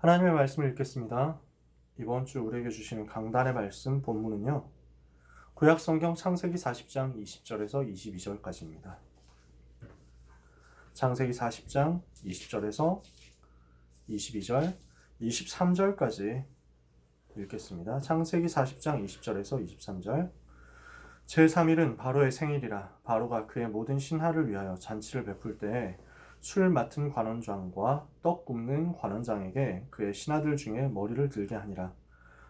하나님의 말씀을 읽겠습니다. 이번 주 우리에게 주시는 강단의 말씀 본문은요. 구약 성경 창세기 40장 20절에서 22절까지입니다. 창세기 40장 20절에서 22절, 23절까지 읽겠습니다. 창세기 40장 20절에서 23절. 제3일은 바로의 생일이라 바로가 그의 모든 신하를 위하여 잔치를 베풀 때에 술 맡은 관원장과 떡 굽는 관원장에게 그의 신하들 중에 머리를 들게 하니라.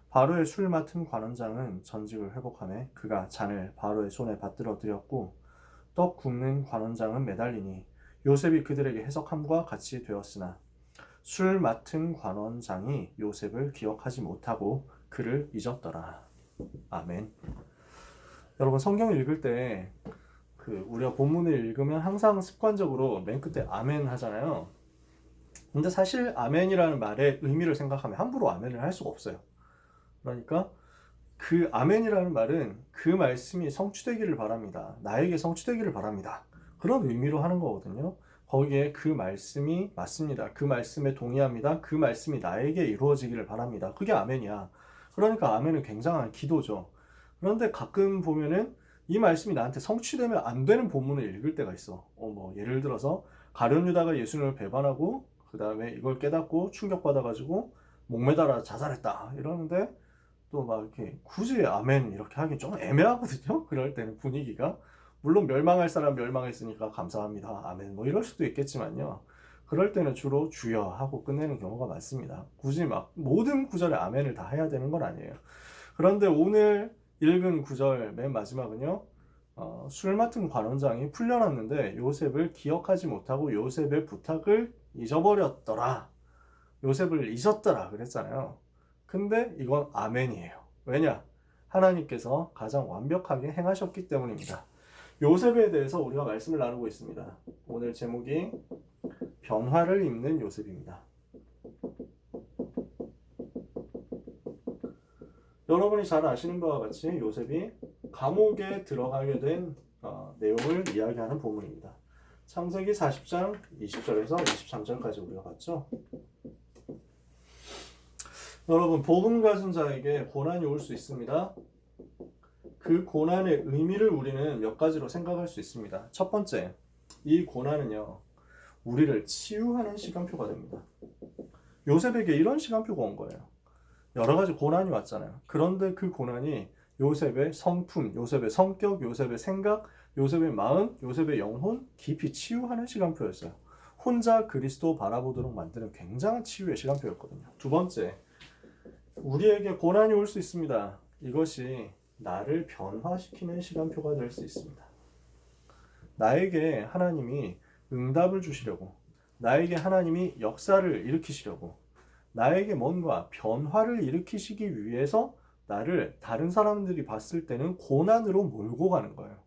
바로의 술 맡은 관원장은 전직을 회복하매 그가 잔을 바로의 손에 받들어 드렸고 떡 굽는 관원장은 매달리니 요셉이 그들에게 해석함과 같이 되었으나 술 맡은 관원장이 요셉을 기억하지 못하고 그를 잊었더라. 아멘. 여러분, 성경을 읽을 때 우리가 본문을 읽으면 항상 습관적으로 맨 끝에 아멘 하잖아요. 근데 사실 아멘이라는 말의 의미를 생각하면 함부로 아멘을 할 수가 없어요. 그러니까 그 아멘이라는 말은 그 말씀이 성취되기를 바랍니다. 나에게 성취되기를 바랍니다. 그런 의미로 하는 거거든요. 거기에 그 말씀이 맞습니다. 그 말씀에 동의합니다. 그 말씀이 나에게 이루어지기를 바랍니다. 그게 아멘이야. 그러니까 아멘은 굉장한 기도죠. 그런데 가끔 보면은 이 말씀이 나한테 성취되면 안 되는 본문을 읽을 때가 있어. 예를 들어서 가룟 유다가 예수님을 배반하고 그 다음에 이걸 깨닫고 충격받아가지고 목매달아 자살했다 이러는데 또 막 이렇게 굳이 아멘 이렇게 하기 좀 애매하거든요. 그럴 때는 분위기가 물론 멸망할 사람 멸망했으니까 감사합니다 아멘 이럴 수도 있겠지만요. 그럴 때는 주로 주여 하고 끝내는 경우가 많습니다. 굳이 막 모든 구절에 아멘을 다 해야 되는 건 아니에요. 그런데 오늘 읽은 구절 맨 마지막은요. 술 맡은 관원장이 풀려났는데 요셉을 기억하지 못하고 요셉의 부탁을 잊어버렸더라. 요셉을 잊었더라 그랬잖아요. 근데 이건 아멘이에요. 왜냐? 하나님께서 가장 완벽하게 행하셨기 때문입니다. 요셉에 대해서 우리가 말씀을 나누고 있습니다. 오늘 제목이 변화를 입는 요셉입니다. 여러분이 잘 아시는 바와 같이 요셉이 감옥에 들어가게 된 내용을 이야기하는 본문입니다. 창세기 40장 20절에서 23절까지 우리가 봤죠. 여러분, 복음 가진 자에게 고난이 올 수 있습니다. 그 고난의 의미를 우리는 몇 가지로 생각할 수 있습니다. 첫 번째, 이 고난은요, 우리를 치유하는 시간표가 됩니다. 요셉에게 이런 시간표가 온 거예요. 여러 가지 고난이 왔잖아요. 그런데 그 고난이 요셉의 성품, 요셉의 성격, 요셉의 생각, 요셉의 마음, 요셉의 영혼 깊이 치유하는 시간표였어요. 혼자 그리스도 바라보도록 만드는 굉장한 치유의 시간표였거든요. 두 번째, 우리에게 고난이 올 수 있습니다. 이것이 나를 변화시키는 시간표가 될 수 있습니다. 나에게 하나님이 응답을 주시려고, 나에게 하나님이 역사를 일으키시려고, 나에게 뭔가 변화를 일으키시기 위해서 나를 다른 사람들이 봤을 때는 고난으로 몰고 가는 거예요.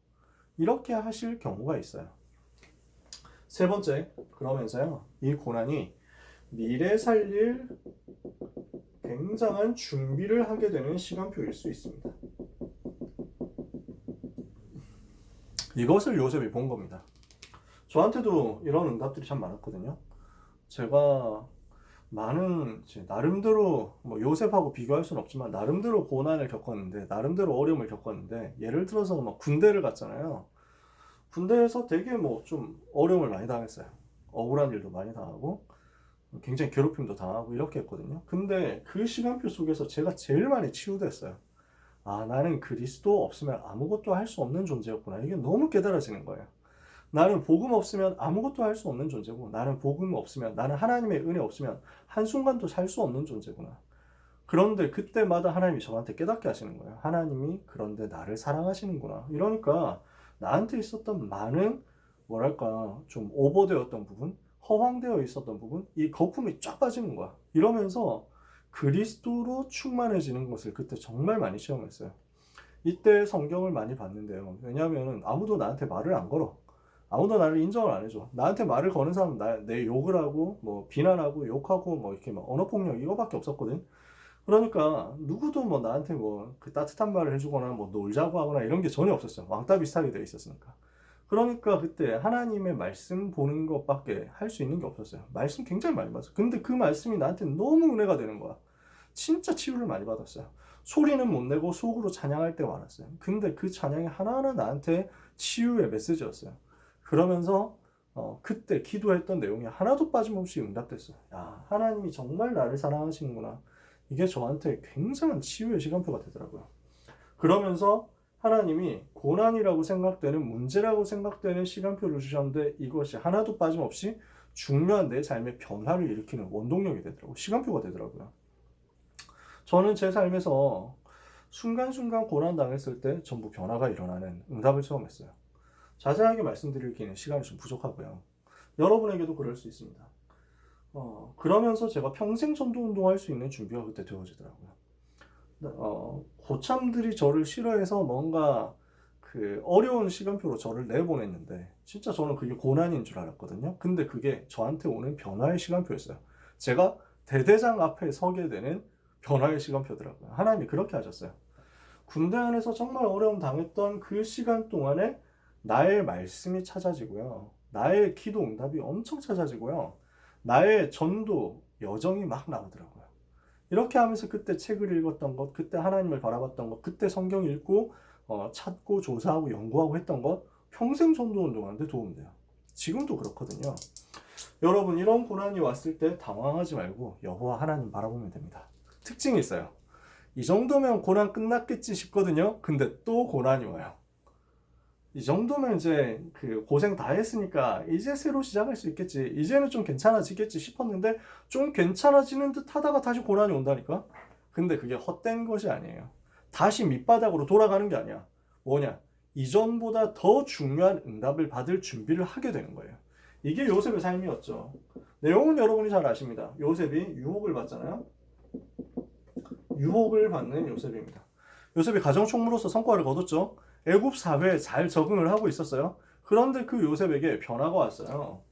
이렇게 하실 경우가 있어요. 세 번째, 그러면서요, 이 고난이 미래 살릴 굉장한 준비를 하게 되는 시간표일 수 있습니다. 이것을 요셉이 본 겁니다. 저한테도 이런 응답들이 참 많았거든요. 제가 많은 나름대로 요셉하고 비교할 수는 없지만 나름대로 고난을 겪었는데 나름대로 어려움을 겪었는데 예를 들어서 군대를 갔잖아요. 군대에서 되게 좀 어려움을 많이 당했어요. 억울한 일도 많이 당하고 굉장히 괴롭힘도 당하고 이렇게 했거든요. 근데 그 시간표 속에서 제가 제일 많이 치유됐어요. 아, 나는 그리스도 없으면 아무것도 할 수 없는 존재였구나. 이게 너무 깨달아지는 거예요. 나는 복음 없으면 아무것도 할 수 없는 존재고, 나는 복음 없으면, 나는 하나님의 은혜 없으면 한순간도 살 수 없는 존재구나. 그런데 그때마다 하나님이 저한테 깨닫게 하시는 거예요. 하나님이 그런데 나를 사랑하시는구나. 이러니까 나한테 있었던 많은 좀 오버되었던 부분, 허황되어 있었던 부분, 이 거품이 쫙 빠지는 거야. 이러면서 그리스도로 충만해지는 것을 그때 정말 많이 체험했어요. 이때 성경을 많이 봤는데요. 왜냐하면 아무도 나한테 말을 안 걸어. 아무도 나를 인정을 안 해줘. 나한테 말을 거는 사람은 내 욕을 하고, 비난하고, 욕하고, 이렇게 언어폭력 이거밖에 없었거든. 그러니까, 누구도 나한테 그 따뜻한 말을 해주거나, 놀자고 하거나 이런 게 전혀 없었어요. 왕따 비슷하게 되어 있었으니까. 그러니까 그때 하나님의 말씀 보는 것밖에 할 수 있는 게 없었어요. 말씀 굉장히 많이 받았어요. 근데 그 말씀이 나한테 너무 은혜가 되는 거야. 진짜 치유를 많이 받았어요. 소리는 못 내고 속으로 찬양할 때가 많았어요. 근데 그 찬양이 하나하나 나한테 치유의 메시지였어요. 그러면서 그때 기도했던 내용이 하나도 빠짐없이 응답됐어요. 야, 하나님이 정말 나를 사랑하시는구나. 이게 저한테 굉장한 치유의 시간표가 되더라고요. 그러면서 하나님이 고난이라고 생각되는, 문제라고 생각되는 시간표를 주셨는데 이것이 하나도 빠짐없이 중요한 내 삶의 변화를 일으키는 원동력이 되더라고요. 시간표가 되더라고요. 저는 제 삶에서 순간순간 고난 당했을 때 전부 변화가 일어나는 응답을 체험했어요. 자세하게 말씀드리기는 시간이 좀 부족하고요. 여러분에게도 그럴 수 있습니다. 그러면서 제가 평생 전도 운동할 수 있는 준비가 그때 되어지더라고요. 고참들이 저를 싫어해서 뭔가 그 어려운 시간표로 저를 내보냈는데 진짜 저는 그게 고난인 줄 알았거든요. 근데 그게 저한테 오는 변화의 시간표였어요. 제가 대대장 앞에 서게 되는 변화의 시간표더라고요. 하나님이 그렇게 하셨어요. 군대 안에서 정말 어려움 당했던 그 시간 동안에 나의 말씀이 찾아지고요. 나의 기도 응답이 엄청 찾아지고요. 나의 전도 여정이 막 나오더라고요. 이렇게 하면서 그때 책을 읽었던 것, 그때 하나님을 바라봤던 것, 그때 성경 읽고 찾고 조사하고 연구하고 했던 것 평생 전도 운동하는데 도움돼요. 지금도 그렇거든요. 여러분 이런 고난이 왔을 때 당황하지 말고 여호와 하나님 바라보면 됩니다. 특징이 있어요. 이 정도면 고난 끝났겠지 싶거든요. 근데 또 고난이 와요. 이 정도면 이제 그 고생 다 했으니까 이제 새로 시작할 수 있겠지. 이제는 좀 괜찮아지겠지 싶었는데 좀 괜찮아지는 듯 하다가 다시 고난이 온다니까? 근데 그게 헛된 것이 아니에요. 다시 밑바닥으로 돌아가는 게 아니야. 뭐냐? 이전보다 더 중요한 응답을 받을 준비를 하게 되는 거예요. 이게 요셉의 삶이었죠. 내용은 여러분이 잘 아십니다. 요셉이 유혹을 받잖아요. 유혹을 받는 요셉입니다. 요셉이 가정총무로서 성과를 거뒀죠. 애굽 사회에 잘 적응을 하고 있었어요. 그런데 그 요셉에게 변화가 왔어요.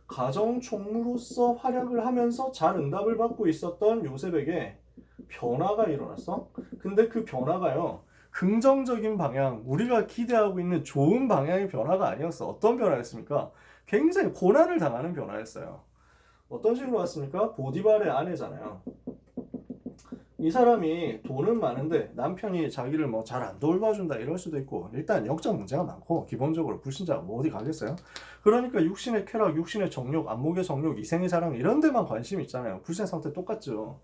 가정총무로서 활약을 하면서 잘 응답을 받고 있었던 요셉에게 변화가 일어났어. 근데 그 변화가요, 긍정적인 방향, 우리가 기대하고 있는 좋은 방향의 변화가 아니었어. 어떤 변화였습니까? 굉장히 고난을 당하는 변화였어요. 어떤 식으로 왔습니까? 보디발의 아내잖아요. 이 사람이 돈은 많은데 남편이 자기를 뭐 잘 안 돌봐준다 이럴 수도 있고, 일단 영적 문제가 많고 기본적으로 불신자가 뭐 어디 가겠어요? 그러니까 육신의 쾌락, 육신의 정욕, 안목의 정욕, 이생의 자랑 이런 데만 관심이 있잖아요. 불신 상태 똑같죠.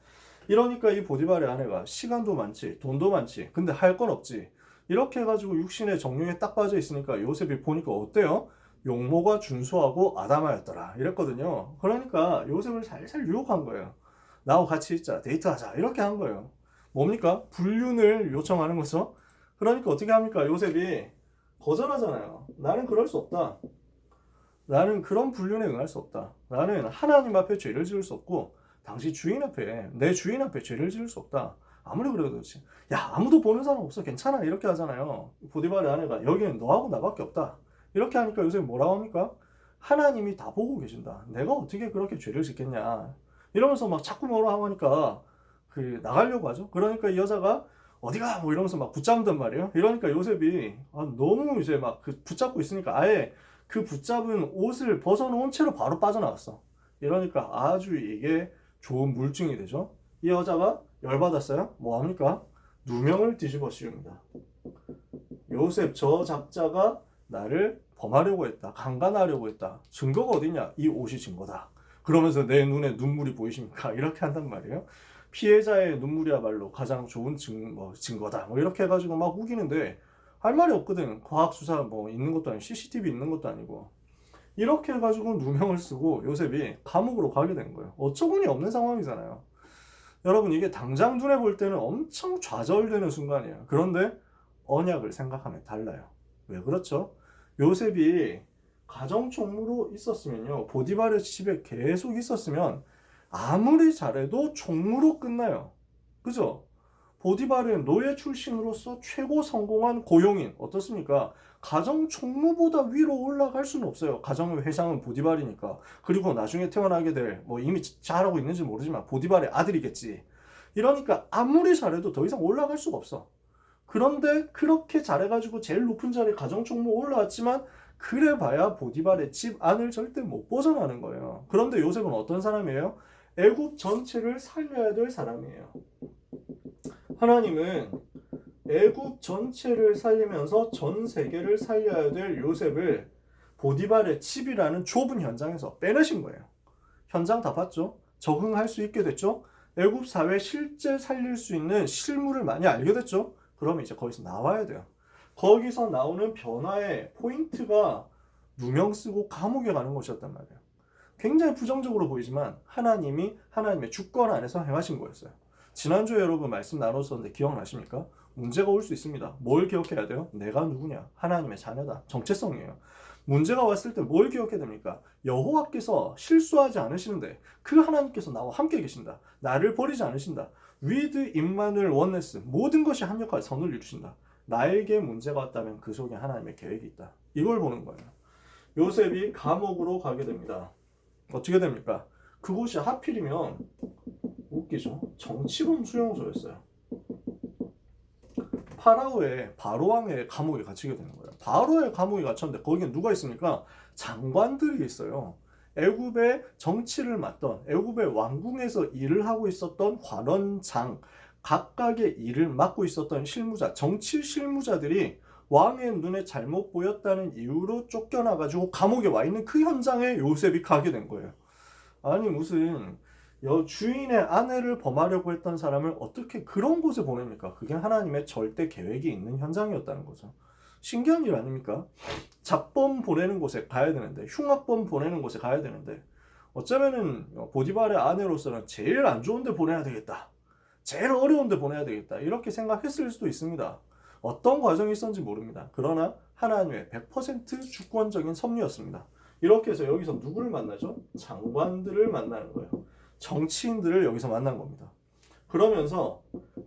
이러니까 이 보디발의 아내가 시간도 많지 돈도 많지 근데 할 건 없지, 이렇게 해가지고 육신의 정욕에 딱 빠져 있으니까 요셉이 보니까 어때요? 용모가 준수하고 아담하였더라 이랬거든요. 그러니까 요셉을 살살 유혹한 거예요. 나하고 같이 있자, 데이트하자 이렇게 한 거예요. 뭡니까? 불륜을 요청하는 거죠. 그러니까 어떻게 합니까? 요셉이 거절하잖아요. 나는 그럴 수 없다. 나는 그런 불륜에 응할 수 없다. 나는 하나님 앞에 죄를 지을 수 없고 당신 주인 앞에, 내 주인 앞에 죄를 지을 수 없다. 아무리 그래도 그렇지. 야, 아무도 보는 사람 없어, 괜찮아 이렇게 하잖아요. 보디발의 아내가 여기는 너하고 나밖에 없다 이렇게 하니까 요셉이 뭐라고 합니까? 하나님이 다 보고 계신다. 내가 어떻게 그렇게 죄를 짓겠냐 이러면서 막 자꾸 뭐라 하니까 그 나가려고 하죠. 그러니까 이 여자가 어디가 뭐 이러면서 막 붙잡는단 말이에요. 이러니까 요셉이 너무 이제 막 그 붙잡고 있으니까 아예 그 붙잡은 옷을 벗어놓은 채로 바로 빠져나왔어. 이러니까 아주 이게 좋은 물증이 되죠. 이 여자가 열받았어요. 뭐 합니까? 누명을 뒤집어 씌웁니다. 요셉 저 작자가 나를 범하려고 했다, 강간하려고 했다. 증거가 어딨냐? 이 옷이 증거다. 그러면서 내 눈에 눈물이 보이십니까? 이렇게 한단 말이에요. 피해자의 눈물이야말로 가장 좋은 증거다. 뭐 이렇게 해가지고 막 우기는데 할 말이 없거든. 과학수사 뭐 있는 것도 아니고 CCTV 있는 것도 아니고. 이렇게 해가지고 누명을 쓰고 요셉이 감옥으로 가게 된 거예요. 어처구니 없는 상황이잖아요. 여러분 이게 당장 눈에 볼 때는 엄청 좌절되는 순간이에요. 그런데 언약을 생각하면 달라요. 왜 그렇죠? 요셉이 가정총무로 있었으면요, 보디발의 집에 계속 있었으면 아무리 잘해도 총무로 끝나요. 그죠? 보디발은 노예 출신으로서 최고 성공한 고용인, 어떻습니까? 가정총무보다 위로 올라갈 수는 없어요. 가정의 회장은 보디발이니까. 그리고 나중에 태어나게 될, 뭐 이미 잘하고 있는지 모르지만 보디발의 아들이겠지. 이러니까 아무리 잘해도 더 이상 올라갈 수가 없어. 그런데 그렇게 잘해가지고 제일 높은 자리에 가정총무 올라왔지만 그래봐야 보디발의 집 안을 절대 못 벗어나는 거예요. 그런데 요셉은 어떤 사람이에요? 애굽 전체를 살려야 될 사람이에요. 하나님은 애굽 전체를 살리면서 전 세계를 살려야 될 요셉을 보디발의 집이라는 좁은 현장에서 빼내신 거예요. 현장 다 봤죠? 적응할 수 있게 됐죠? 애굽 사회 실제 살릴 수 있는 실물을 많이 알게 됐죠? 그러면 이제 거기서 나와야 돼요. 거기서 나오는 변화의 포인트가 누명 쓰고 감옥에 가는 것이었단 말이에요. 굉장히 부정적으로 보이지만 하나님이 하나님의 주권 안에서 행하신 거였어요. 지난주에 여러분 말씀 나눴었는데 기억나십니까? 문제가 올 수 있습니다. 뭘 기억해야 돼요? 내가 누구냐? 하나님의 자녀다. 정체성이에요. 문제가 왔을 때 뭘 기억해야 됩니까? 여호와께서 실수하지 않으시는데 그 하나님께서 나와 함께 계신다. 나를 버리지 않으신다. with 임마누엘 원네스 모든 것이 합력하여 선을 이루신다. 나에게 문제가 왔다면 그 속에 하나님의 계획이 있다. 이걸 보는 거예요. 요셉이 감옥으로 가게 됩니다. 어떻게 됩니까? 그곳이 하필이면 웃기죠. 정치범 수용소였어요. 파라오의 바로왕의 감옥에 갇히게 되는 거예요. 바로의 감옥에 갇혔는데 거기에 누가 있습니까? 장관들이 있어요. 애굽의 정치를 맡던 애굽의 왕궁에서 일을 하고 있었던 관원장 각각의 일을 맡고 있었던 실무자, 정치 실무자들이 왕의 눈에 잘못 보였다는 이유로 쫓겨나가지고 감옥에 와 있는 그 현장에 요셉이 가게 된 거예요. 아니 무슨 주인의 아내를 범하려고 했던 사람을 어떻게 그런 곳에 보냅니까? 그게 하나님의 절대 계획이 있는 현장이었다는 거죠. 신기한 일 아닙니까? 잡범 보내는 곳에 가야 되는데, 흉악범 보내는 곳에 가야 되는데, 어쩌면은 보디발의 아내로서는 제일 안 좋은 데 보내야 되겠다. 제일 어려운 데 보내야 되겠다. 이렇게 생각했을 수도 있습니다. 어떤 과정이 있었는지 모릅니다. 그러나 하나님의 100% 주권적인 섭리였습니다. 이렇게 해서 여기서 누구를 만나죠? 장관들을 만나는 거예요. 정치인들을 여기서 만난 겁니다. 그러면서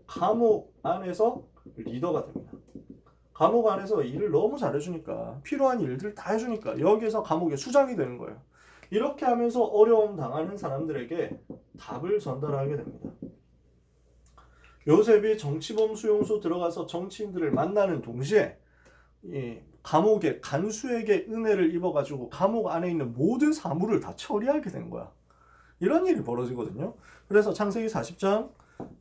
감옥 안에서 리더가 됩니다. 감옥 안에서 일을 너무 잘해주니까 필요한 일들을 다 해주니까 여기에서 감옥의 수장이 되는 거예요. 이렇게 하면서 어려움 당하는 사람들에게 답을 전달하게 됩니다. 요셉이 정치범 수용소 들어가서 정치인들을 만나는 동시에 이 감옥의 간수에게 은혜를 입어가지고 감옥 안에 있는 모든 사물을 다 처리하게 된 거야. 이런 일이 벌어지거든요. 그래서 창세기 40장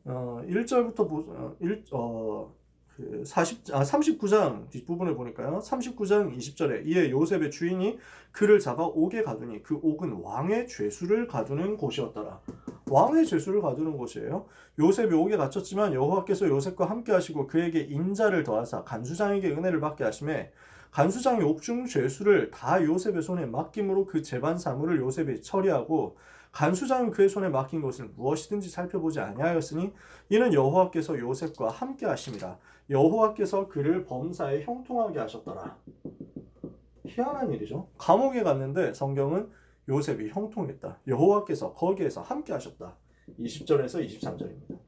1절부터 39장 뒷부분을 보니까요. 39장 20절에 이에 요셉의 주인이 그를 잡아 옥에 가두니 그 옥은 왕의 죄수를 가두는 곳이었더라. 왕의 죄수를 가두는 곳이에요. 요셉이 옥에 갇혔지만 여호와께서 요셉과 함께 하시고 그에게 인자를 더하사 간수장에게 은혜를 받게 하시매 간수장이 옥중 죄수를 다 요셉의 손에 맡김으로 그 재반 사물을 요셉이 처리하고 간수장은 그의 손에 맡긴 것을 무엇이든지 살펴보지 아니하였으니 이는 여호와께서 요셉과 함께 하심이라. 여호와께서 그를 범사에 형통하게 하셨더라. 희한한 일이죠. 감옥에 갔는데 성경은 요셉이 형통했다. 여호와께서 거기에서 함께 하셨다. 20절에서 23절입니다.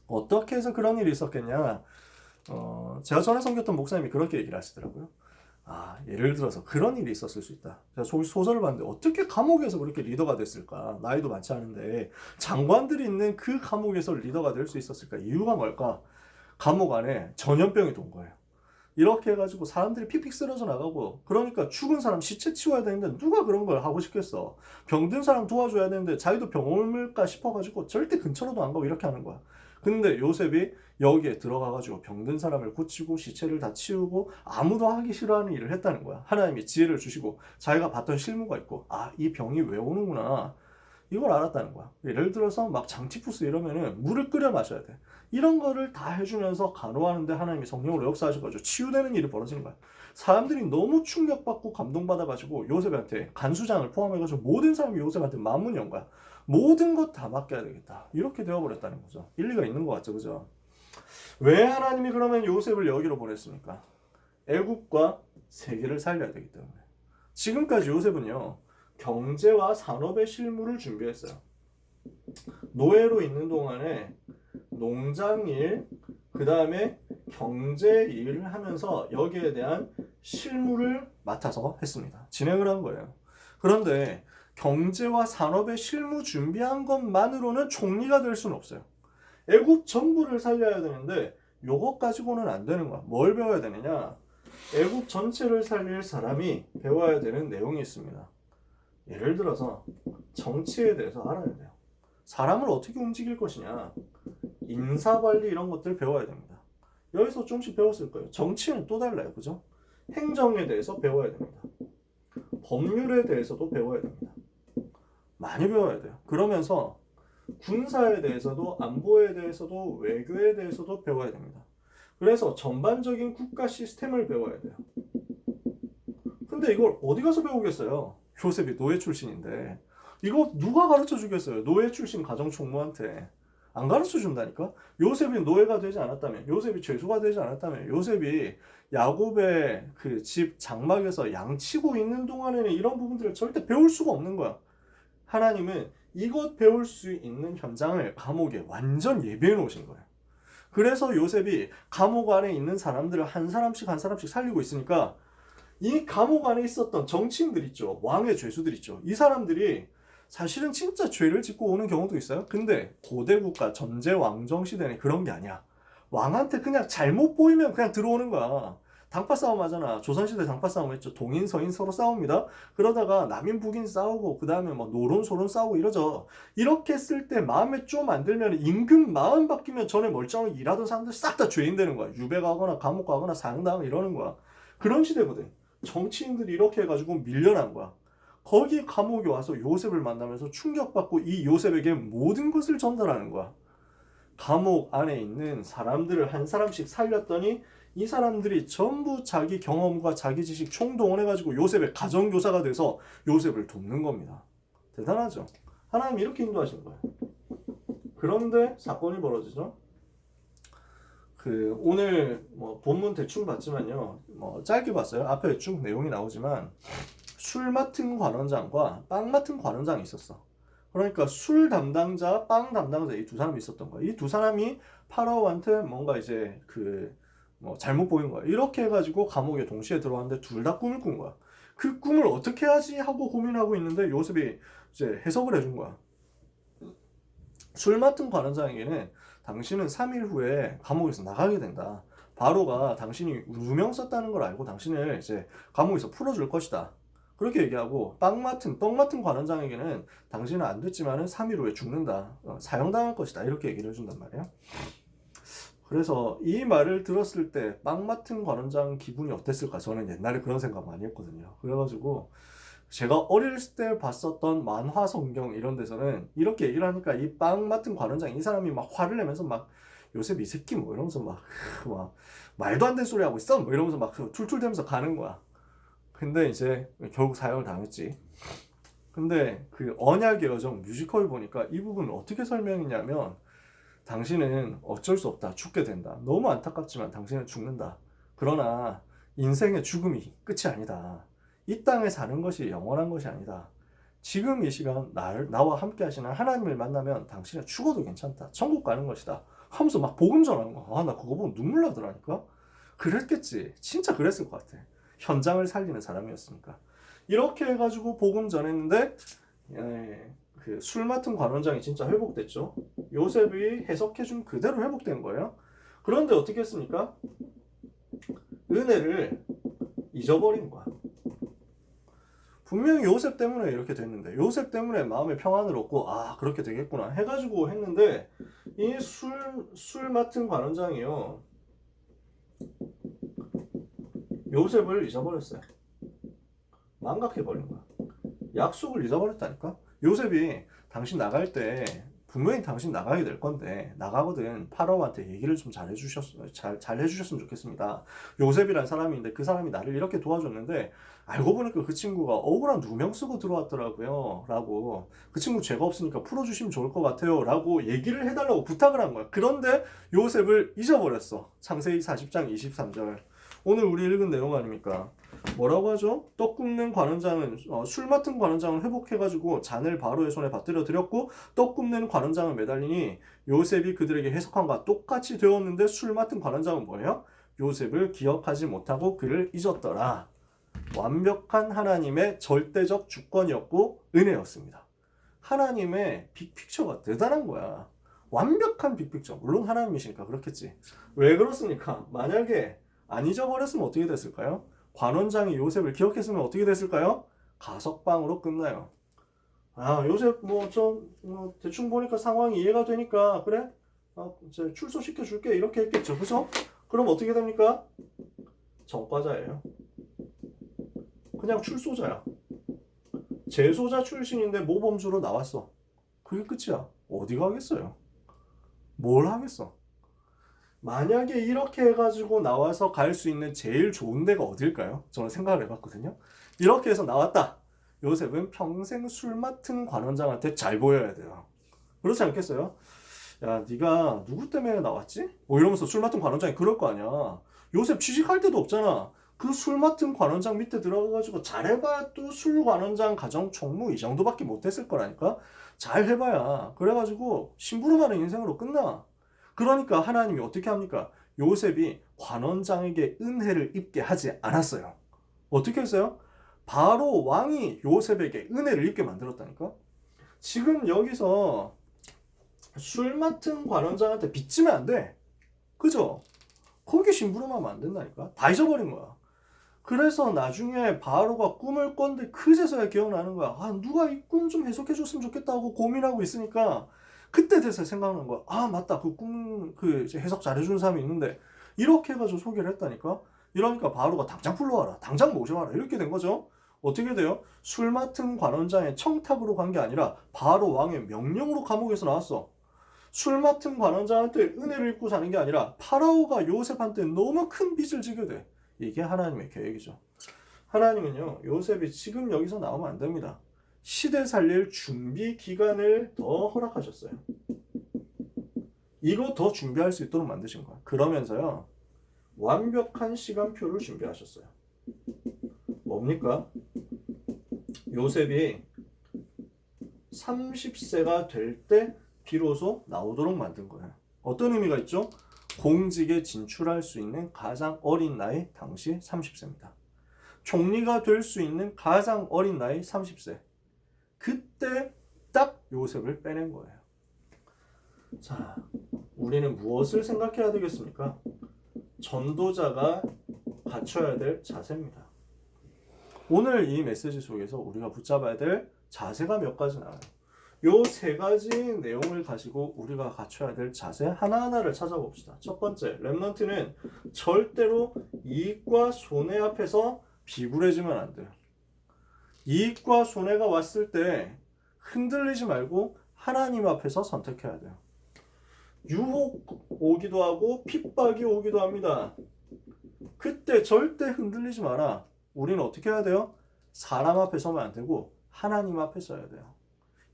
어떻게 해서 그런 일이 있었겠냐? 제가 전에 섬겼던 목사님이 그렇게 얘기를 하시더라고요. 예를 들어서 그런 일이 있었을 수 있다. 제가 소설을 봤는데 어떻게 감옥에서 그렇게 리더가 됐을까? 나이도 많지 않은데 장관들이 있는 그 감옥에서 리더가 될 수 있었을까? 이유가 뭘까? 감옥 안에 전염병이 돈 거예요. 이렇게 해가지고 사람들이 픽픽 쓰러져 나가고 그러니까 죽은 사람 시체 치워야 되는데 누가 그런 걸 하고 싶겠어. 병든 사람 도와줘야 되는데 자기도 병 옮을까 싶어가지고 절대 근처로도 안 가고 이렇게 하는 거야. 근데 요셉이 여기에 들어가가지고 병든 사람을 고치고 시체를 다 치우고 아무도 하기 싫어하는 일을 했다는 거야. 하나님이 지혜를 주시고 자기가 봤던 실무가 있고 이 병이 왜 오는구나 이걸 알았다는 거야. 예를 들어서 막 장티푸스 이러면은 물을 끓여 마셔야 돼. 이런 거를 다 해주면서 간호하는데 하나님이 성령으로 역사하셔가지고 치유되는 일이 벌어지는 거야. 사람들이 너무 충격받고 감동받아가지고 요셉한테 간수장을 포함해가지고 모든 사람이 요셉한테 만문이 온 거야. 모든 것 다 맡겨야 되겠다. 이렇게 되어버렸다는 거죠. 일리가 있는 것 같죠, 그죠? 왜 하나님이 그러면 요셉을 여기로 보냈습니까? 애굽과 세계를 살려야 되기 때문에. 지금까지 요셉은요, 경제와 산업의 실무를 준비했어요. 노예로 있는 동안에 농장일, 그 다음에 경제일을 하면서 여기에 대한 실무를 맡아서 했습니다. 진행을 한 거예요. 그런데 경제와 산업의 실무 준비한 것만으로는 총리가 될 수는 없어요. 애굽 정부를 살려야 되는데 요것 가지고는 안 되는 거야. 뭘 배워야 되느냐? 애국 전체를 살릴 사람이 배워야 되는 내용이 있습니다. 예를 들어서 정치에 대해서 알아야 돼요. 사람을 어떻게 움직일 것이냐, 인사관리 이런 것들 배워야 됩니다. 여기서 조금씩 배웠을 거예요. 정치는 또 달라요. 그죠? 행정에 대해서 배워야 됩니다. 법률에 대해서도 배워야 됩니다. 많이 배워야 돼요. 그러면서 군사에 대해서도, 안보에 대해서도, 외교에 대해서도 배워야 됩니다. 그래서 전반적인 국가 시스템을 배워야 돼요. 근데 이걸 어디 가서 배우겠어요? 요셉이 노예 출신인데 이거 누가 가르쳐 주겠어요? 노예 출신 가정총무한테 안 가르쳐 준다니까? 요셉이 노예가 되지 않았다면, 요셉이 죄수가 되지 않았다면, 요셉이 야곱의 그 집 장막에서 양치고 있는 동안에는 이런 부분들을 절대 배울 수가 없는 거야. 하나님은 이것 배울 수 있는 현장을 감옥에 완전 예비해 놓으신 거예요. 그래서 요셉이 감옥 안에 있는 사람들을 한 사람씩 한 사람씩 살리고 있으니까 이 감옥 안에 있었던 정치인들 있죠. 왕의 죄수들 있죠. 이 사람들이 사실은 진짜 죄를 짓고 오는 경우도 있어요. 근데 고대 국가 전제 왕정 시대는 그런 게 아니야. 왕한테 그냥 잘못 보이면 그냥 들어오는 거야. 당파 싸움 하잖아. 조선시대 당파 싸움 했죠. 동인 서인 서로 싸웁니다. 그러다가 남인 북인 싸우고 그 다음에 뭐 노론 소론 싸우고 이러죠. 이렇게 했을 때 마음에 좀 안 들면 임금 마음 바뀌면 전에 멀쩡하게 일하던 사람들 싹 다 죄인 되는 거야. 유배 가거나 감옥 가거나 사형당하고 이러는 거야. 그런 시대거든. 정치인들이 이렇게 해가지고 밀려난 거야. 거기 감옥에 와서 요셉을 만나면서 충격받고 이 요셉에게 모든 것을 전달하는 거야. 감옥 안에 있는 사람들을 한 사람씩 살렸더니 이 사람들이 전부 자기 경험과 자기 지식 총동원해가지고 요셉의 가정교사가 돼서 요셉을 돕는 겁니다. 대단하죠? 하나님 이렇게 인도하신 거예요. 그런데 사건이 벌어지죠. 오늘 뭐 본문 대충 봤지만요, 뭐 짧게 봤어요. 앞에 쭉 내용이 나오지만 술 맡은 관원장과 빵 맡은 관원장이 있었어. 그러니까 술 담당자, 빵 담당자 이 두 사람이 있었던 거야. 이 두 사람이 파라오한테 뭔가 이제 뭐 잘못 보인 거야. 이렇게 해가지고 감옥에 동시에 들어왔는데 둘 다 꿈을 꾼 거야. 그 꿈을 어떻게 하지 하고 고민하고 있는데 요셉이 이제 해석을 해준 거야. 술 맡은 관원장에게는 당신은 3일 후에 감옥에서 나가게 된다. 바로가 당신이 누명 썼다는 걸 알고 당신을 이제 감옥에서 풀어줄 것이다. 그렇게 얘기하고 떡 맡은 관원장에게는 당신은 안 됐지만은 3일 후에 죽는다. 사형당할 것이다. 이렇게 얘기를 해준단 말이야. 그래서 이 말을 들었을 때 빵 맡은 관원장 기분이 어땠을까? 저는 옛날에 그런 생각 많이 했거든요. 그래가지고 제가 어릴 때 봤었던 만화 성경 이런 데서는 이렇게 얘기를 하니까 이 빵 맡은 관원장 이 사람이 막 화를 내면서 막 요셉 이 새끼 뭐 이러면서 막 말도 안 되는 소리 하고 있어 뭐 이러면서 막 툴툴대면서 가는 거야. 근데 이제 결국 사형을 당했지. 근데 그 언약의 여정 뮤지컬 보니까 이 부분을 어떻게 설명했냐면 당신은 어쩔 수 없다. 죽게 된다. 너무 안타깝지만 당신은 죽는다. 그러나 인생의 죽음이 끝이 아니다. 이 땅에 사는 것이 영원한 것이 아니다. 지금 이 시간 나와 함께 하시는 하나님을 만나면 당신은 죽어도 괜찮다. 천국 가는 것이다. 하면서 막 복음 전하는 거야. 나 그거 보면 눈물 나더라니까. 그랬겠지. 진짜 그랬을 것 같아. 현장을 살리는 사람이었으니까. 이렇게 해가지고 복음 전했는데 그 술 맡은 관원장이 진짜 회복됐죠. 요셉이 해석해준 그대로 회복된 거예요. 그런데 어떻게 했습니까? 은혜를 잊어버린 거야. 분명히 요셉 때문에 이렇게 됐는데 요셉 때문에 마음의 평안을 얻고 그렇게 되겠구나 해가지고 했는데 이 술 맡은 관원장이요 요셉을 잊어버렸어요. 망각해버린 거야. 약속을 잊어버렸다니까. 요셉이 당신 나갈 때 분명히 당신 나가게 될 건데 나가거든 파라오한테 얘기를 좀 잘 해주셨으면 좋겠습니다. 요셉이란 사람인데 그 사람이 나를 이렇게 도와줬는데 알고 보니까 그 친구가 억울한 누명 쓰고 들어왔더라고요 라고 그 친구 죄가 없으니까 풀어주시면 좋을 것 같아요 라고 얘기를 해달라고 부탁을 한 거야. 그런데 요셉을 잊어버렸어. 창세기 40장 23절 오늘 우리 읽은 내용 아닙니까? 뭐라고 하죠? 떡 굽는 관원장은 술 맡은 관원장을 회복해가지고 잔을 바로의 손에 받들어 드렸고 떡 굽는 관원장을 매달리니 요셉이 그들에게 해석한과 똑같이 되었는데 술 맡은 관원장은 뭐예요? 요셉을 기억하지 못하고 그를 잊었더라. 완벽한 하나님의 절대적 주권이었고 은혜였습니다. 하나님의 빅픽처가 대단한 거야. 완벽한 빅픽처. 물론 하나님이시니까 그렇겠지. 왜 그렇습니까? 만약에 안 잊어버렸으면 어떻게 됐을까요? 관원장이 요셉을 기억했으면 어떻게 됐을까요? 가석방으로 끝나요. 아, 요셉 대충 보니까 상황이 이해가 되니까 그래? 이제 출소시켜 줄게 이렇게 했겠죠. 그죠? 그럼 어떻게 됩니까? 전과자예요. 그냥 출소자야. 재소자 출신인데 모범주로 나왔어. 그게 끝이야. 어디 가겠어요? 뭘 하겠어? 만약에 이렇게 해가지고 나와서 갈 수 있는 제일 좋은 데가 어딜까요? 저는 생각을 해봤거든요. 이렇게 해서 나왔다. 요셉은 평생 술 맡은 관원장한테 잘 보여야 돼요. 그렇지 않겠어요? 야, 네가 누구 때문에 나왔지? 뭐 이러면서 술 맡은 관원장이 그럴 거 아니야. 요셉 취직할 데도 없잖아. 그 술 맡은 관원장 밑에 들어가가지고 잘해봐야 또 술 관원장 가정 총무 이 정도밖에 못했을 거라니까. 잘 해봐야 그래가지고 심부름하는 인생으로 끝나. 그러니까 하나님이 어떻게 합니까? 요셉이 관원장에게 은혜를 입게 하지 않았어요. 어떻게 했어요? 바로 왕이 요셉에게 은혜를 입게 만들었다니까. 지금 여기서 술 맡은 관원장한테 빚지면 안 돼. 그죠? 거기 심부름하면 안 된다니까. 다 잊어버린 거야. 그래서 나중에 바로가 꿈을 꿨는데 그제서야 기억나는 거야. 아, 누가 이 꿈 좀 해석해 줬으면 좋겠다고 고민하고 있으니까 그때 돼서 생각나는 거야. 아, 맞다. 그 꿈 해석 잘해주는 사람이 있는데 이렇게 해가지고 소개를 했다니까. 이러니까 바로가 당장 불러와라. 당장 모셔와라. 이렇게 된 거죠. 어떻게 돼요? 술 맡은 관원장의 청탁으로 간 게 아니라 바로 왕의 명령으로 감옥에서 나왔어. 술 맡은 관원장한테 은혜를 입고 사는 게 아니라 파라오가 요셉한테 너무 큰 빚을 지게 돼. 이게 하나님의 계획이죠. 하나님은요, 요셉이 지금 여기서 나오면 안 됩니다. 시대 살릴 준비 기간을 더 허락하셨어요. 이거 더 준비할 수 있도록 만드신 거야. 그러면서요, 완벽한 시간표를 준비하셨어요. 뭡니까? 요셉이 30세가 될 때 비로소 나오도록 만든 거예요. 어떤 의미가 있죠? 공직에 진출할 수 있는 가장 어린 나이 당시 30세입니다. 총리가 될 수 있는 가장 어린 나이 30세. 그때 딱 요셉을 빼낸 거예요. 자, 우리는 무엇을 생각해야 되겠습니까? 전도자가 갖춰야 될 자세입니다. 오늘 이 메시지 속에서 우리가 붙잡아야 될 자세가 몇 가지 나와요. 요 세 가지 내용을 가지고 우리가 갖춰야 될 자세 하나하나를 찾아봅시다. 첫 번째, 렘넌트는 절대로 이익과 손해 앞에서 비굴해지면 안 돼요. 이익과 손해가 왔을 때 흔들리지 말고 하나님 앞에서 선택해야 돼요. 유혹 오기도 하고 핍박이 오기도 합니다. 그때 절대 흔들리지 마라. 우리는 어떻게 해야 돼요? 사람 앞에 서면 안 되고 하나님 앞에 서야 돼요.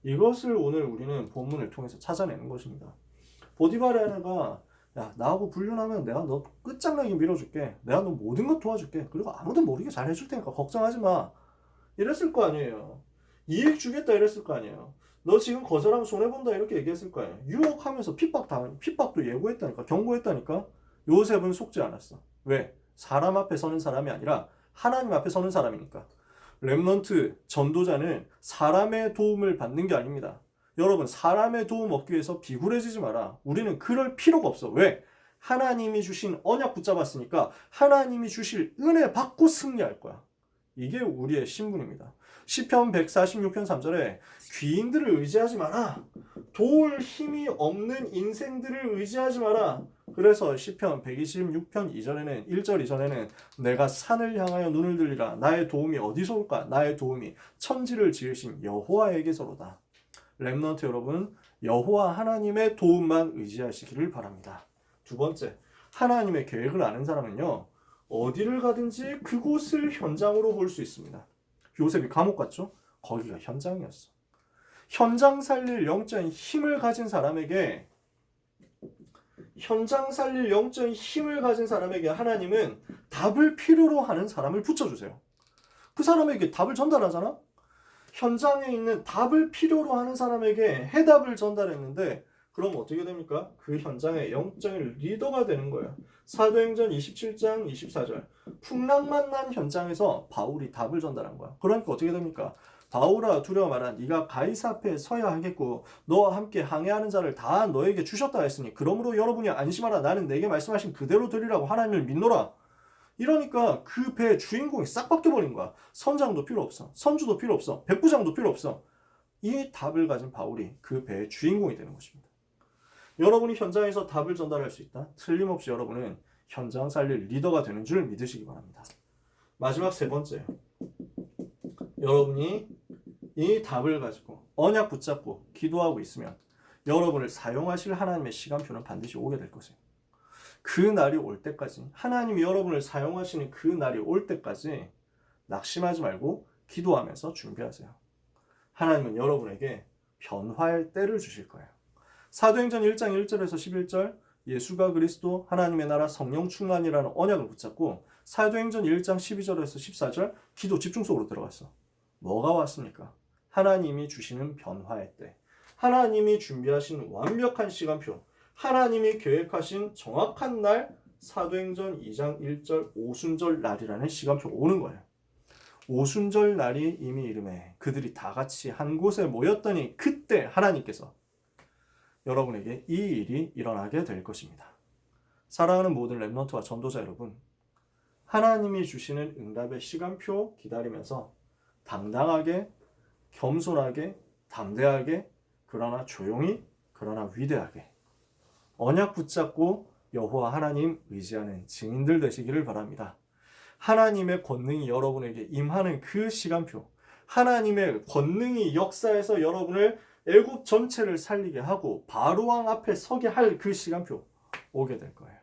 이것을 오늘 우리는 본문을 통해서 찾아내는 것입니다. 보디바르가 야, 나하고 불륜하면 내가 너 끝장나게 밀어줄게. 내가 너 모든 것 도와줄게. 그리고 아무도 모르게 잘 해줄 테니까 걱정하지 마. 이랬을 거 아니에요. 이익 주겠다 이랬을 거 아니에요. 너 지금 거절하면 손해본다 이렇게 얘기했을 거 아니에요. 유혹하면서 핍박도 예고했다니까. 경고했다니까. 요셉은 속지 않았어. 왜? 사람 앞에 서는 사람이 아니라 하나님 앞에 서는 사람이니까. 렘넌트 전도자는 사람의 도움을 받는 게 아닙니다. 여러분, 사람의 도움 얻기 위해서 비굴해지지 마라. 우리는 그럴 필요가 없어. 왜? 하나님이 주신 언약 붙잡았으니까 하나님이 주실 은혜 받고 승리할 거야. 이게 우리의 신분입니다. 시편 146편 3절에 귀인들을 의지하지 마라. 도울 힘이 없는 인생들을 의지하지 마라. 그래서 시편 126편 2절에는 1절 이전에는 내가 산을 향하여 눈을 들리라. 나의 도움이 어디서 올까? 나의 도움이 천지를 지으신 여호와에게서로다. 렘넌트 여러분, 여호와 하나님의 도움만 의지하시기를 바랍니다. 두 번째, 하나님의 계획을 아는 사람은요, 어디를 가든지 그곳을 현장으로 볼 수 있습니다. 요셉이 감옥 갔죠? 거기가 현장이었어. 현장 살릴 영적인 힘을 가진 사람에게 하나님은 답을 필요로 하는 사람을 붙여주세요. 그 사람에게 답을 전달하잖아? 현장에 있는 답을 필요로 하는 사람에게 해답을 전달했는데 그럼 어떻게 됩니까? 그 현장의 영적인 리더가 되는 거예요. 사도행전 27장 24절. 풍랑만 난 현장에서 바울이 답을 전달한 거야. 그러니까 어떻게 됩니까? 바울아 두려워 마라. 네가 가이사 앞에 서야 하겠고 너와 함께 항해하는 자를 다 너에게 주셨다 했으니 그러므로 여러분이 안심하라. 나는 내게 말씀하신 그대로 되리라고 하나님을 믿노라. 이러니까 그 배의 주인공이 싹 바뀌어버린 거야. 선장도 필요 없어. 선주도 필요 없어. 백부장도 필요 없어. 이 답을 가진 바울이 그 배의 주인공이 되는 것입니다. 여러분이 현장에서 답을 전달할 수 있다. 틀림없이 여러분은 현장 살릴 리더가 되는 줄 믿으시기 바랍니다. 마지막 세 번째, 여러분이 이 답을 가지고 언약 붙잡고 기도하고 있으면 여러분을 사용하실 하나님의 시간표는 반드시 오게 될 것이에요. 그 날이 올 때까지, 하나님이 여러분을 사용하시는 그 날이 올 때까지 낙심하지 말고 기도하면서 준비하세요. 하나님은 여러분에게 변화의 때를 주실 거예요. 사도행전 1장 1절에서 11절, 예수가 그리스도 하나님의 나라 성령 충만이라는 언약을 붙잡고 사도행전 1장 12절에서 14절 기도 집중 속으로 들어갔어. 뭐가 왔습니까? 하나님이 주시는 변화의 때, 하나님이 준비하신 완벽한 시간표, 하나님이 계획하신 정확한 날, 사도행전 2장 1절 오순절 날이라는 시간표 오는 거예요. 오순절 날이 이미 이름에 그들이 다 같이 한 곳에 모였더니 그때 하나님께서 여러분에게 이 일이 일어나게 될 것입니다. 사랑하는 모든 렘넌트와 전도자 여러분, 하나님이 주시는 응답의 시간표 기다리면서 당당하게, 겸손하게, 담대하게, 그러나 조용히, 그러나 위대하게 언약 붙잡고 여호와 하나님 의지하는 증인들 되시기를 바랍니다. 하나님의 권능이 여러분에게 임하는 그 시간표, 하나님의 권능이 역사에서 여러분을 애굽 전체를 살리게 하고 바로왕 앞에 서게 할 그 시간표 오게 될 거예요.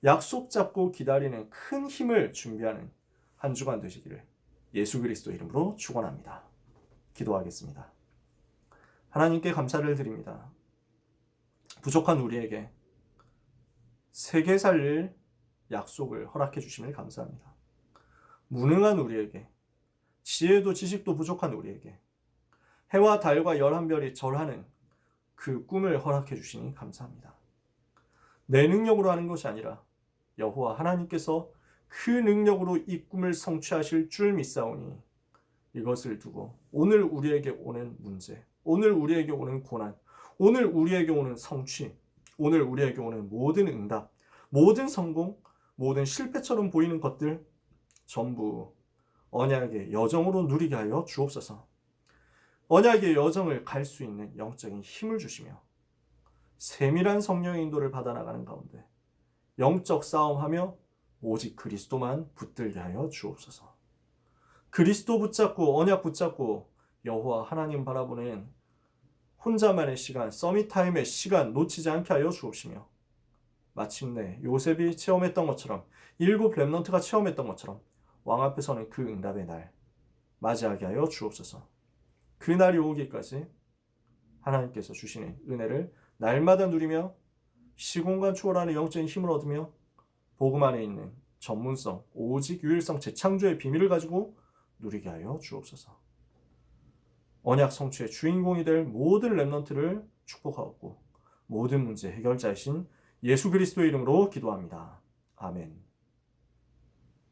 약속 잡고 기다리는 큰 힘을 준비하는 한 주간 되시기를 예수 그리스도 이름으로 축원합니다. 기도하겠습니다. 하나님께 감사를 드립니다. 부족한 우리에게 세계 살릴 약속을 허락해 주심을 감사합니다. 무능한 우리에게, 지혜도 지식도 부족한 우리에게 해와 달과 11별이 절하는 그 꿈을 허락해 주시니 감사합니다. 내 능력으로 하는 것이 아니라 여호와 하나님께서 그 능력으로 이 꿈을 성취하실 줄 믿사오니 이것을 두고 오늘 우리에게 오는 문제, 오늘 우리에게 오는 고난, 오늘 우리에게 오는 성취, 오늘 우리에게 오는 모든 응답, 모든 성공, 모든 실패처럼 보이는 것들 전부 언약의 여정으로 누리게 하여 주옵소서. 언약의 여정을 갈 수 있는 영적인 힘을 주시며 세밀한 성령의 인도를 받아나가는 가운데 영적 싸움하며 오직 그리스도만 붙들게 하여 주옵소서. 그리스도 붙잡고 언약 붙잡고 여호와 하나님 바라보는 혼자만의 시간, 서밋타임의 시간 놓치지 않게 하여 주옵시며 마침내 요셉이 체험했던 것처럼 7 렘넌트가 체험했던 것처럼 왕 앞에 서는 그 응답의 날 맞이하게 하여 주옵소서. 그 날이 오기까지 하나님께서 주시는 은혜를 날마다 누리며 시공간 초월하는 영적인 힘을 얻으며 복음 안에 있는 전문성, 오직 유일성, 재창조의 비밀을 가지고 누리게 하여 주옵소서. 언약 성취의 주인공이 될 모든 렘넌트를 축복하옵고 모든 문제 해결자이신 예수 그리스도의 이름으로 기도합니다. 아멘.